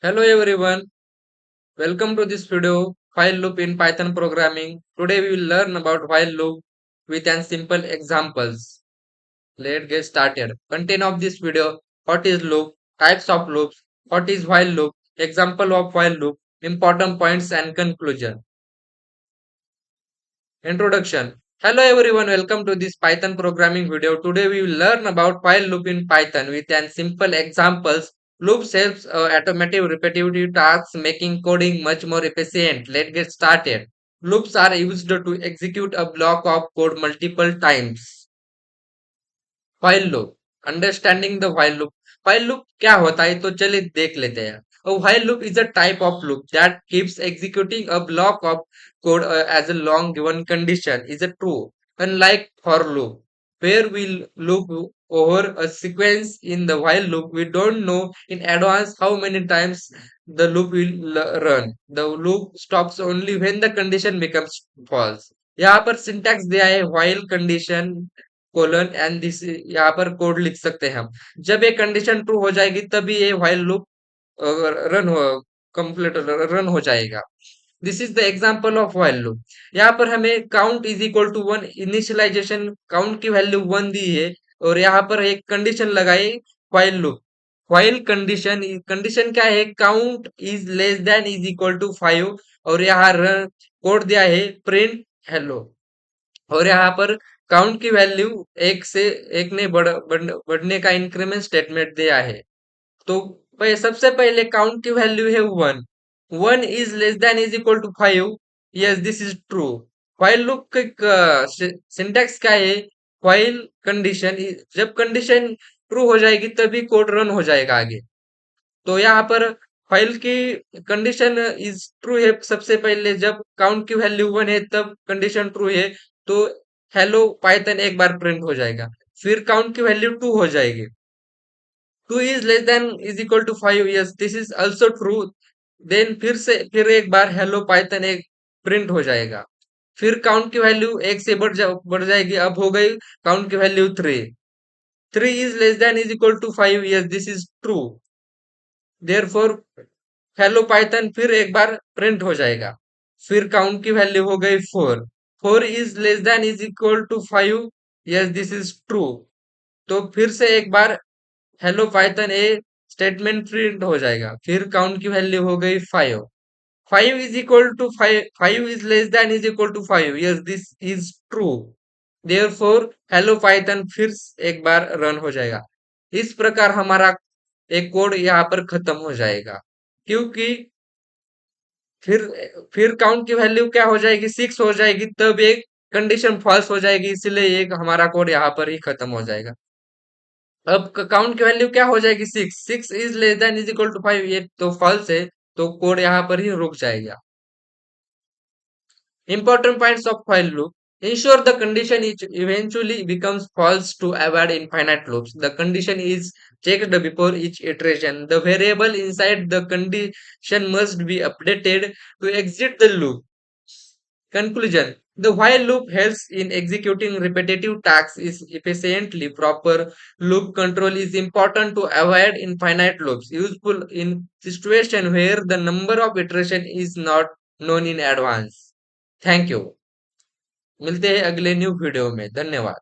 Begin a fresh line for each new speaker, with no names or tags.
Hello everyone, welcome to this video while loop in Python programming. Today we will learn about while loop with an simple examples. Let's get started. Content of this video: what is loop, types of loops, what is while loop, example of while loop, important points and conclusion. Introduction. Hello everyone, welcome to this Python programming video. Today we will learn about while loop in Python with an simple examples. Loops helps automatic repetitive tasks, making coding much more efficient. Let's get started. Loops are used to execute a block of code multiple times. While loop, understanding the while loop क्या होता है तो चलिए देख लेते हैं. A while loop is a type of loop that keeps executing a block of code as a long given condition is a true, unlike for loop where we loop over a sequence. In the while loop we don't know in advance how many times the loop will run. The loop stops only when the condition becomes false. यहाँ पर syntax दिया है while condition colon and this, यहाँ पर code लिख सकते हैं हम. जब ये कंडीशन ट्रू हो जाएगी तभी ये व्हाइल लूप रन हो कंप्लीट रन हो जाएगा. This is the example of while loop. यहाँ पर हमें count is equal to one, initialization count की वैल्यू वन दी है और यहाँ पर एक कंडीशन लगाई while loop. While condition condition क्या है? Count is less than is equal to 5 और यहाँ रन कोड दिया है प्रिंट हेलो और यहाँ पर काउंट की वैल्यू एक से एक ने बढ़ने का इंक्रीमेंट स्टेटमेंट दिया है. तो सबसे पहले काउंट की वैल्यू है one. One is less than is equal to 5. Yes, this is true. While loop का सिंटैक्स क्या है? व्हाइल कंडीशन, जब कंडीशन ट्रू हो जाएगी तभी कोड रन हो जाएगा आगे. तो यहाँ पर फाइल की कंडीशन इज ट्रू है सबसे पहले. जब काउंट की वैल्यू वन है तब कंडीशन ट्रू है तो हेलो पाइथन एक बार प्रिंट हो जाएगा. फिर काउंट की वैल्यू टू हो जाएगी. Two is less than is equal to 5. Yes, this is also true. Then फिर एक बार हेलो पाइथन एक प्रिंट हो जाएगा. फिर काउंट की वैल्यू एक से बढ़ जाएगी. अब हो गई काउंट की value three. Three is less than is equal to 5. Yes, this is true. Therefore hello Python फिर एक बार प्रिंट हो जाएगा. फिर काउंट की वैल्यू हो गई four. Four is less than is equal to 5. Yes, this is true. तो फिर से एक बार hello Python a statement print हो जाएगा. फिर काउंट की वैल्यू हो गई five. Five is equal to five. Five is less than is equal to 5. Yes, this is true. Therefore hello Python फिर एक बार रन हो जाएगा. इस प्रकार हमारा एक कोड यहाँ पर खत्म हो जाएगा क्योंकि फिर फिर काउंट की वैल्यू क्या हो जाएगी? सिक्स हो जाएगी. तब एक कंडीशन फॉल्स हो जाएगी, इसलिए एक हमारा कोड यहाँ पर ही खत्म हो जाएगा. अब काउंट की वैल्यू क्या हो जाएगी? Six. Six is less than is equal to 5. ये तो फॉल्स है तो कोड यहाँ पर ही रुक जाएगा. Important points of while loop: ensure the condition eventually becomes false to avoid infinite loops. The condition is checked before each iteration. The variable inside the condition must be updated to exit the loop. Conclusion: the while loop helps in executing repetitive tasks is efficiently. Proper loop control is important to avoid infinite loops. Useful in situation where the number of iteration is not known in advance. Thank you. मिलते हैं अगले new video में. धन्यवाद.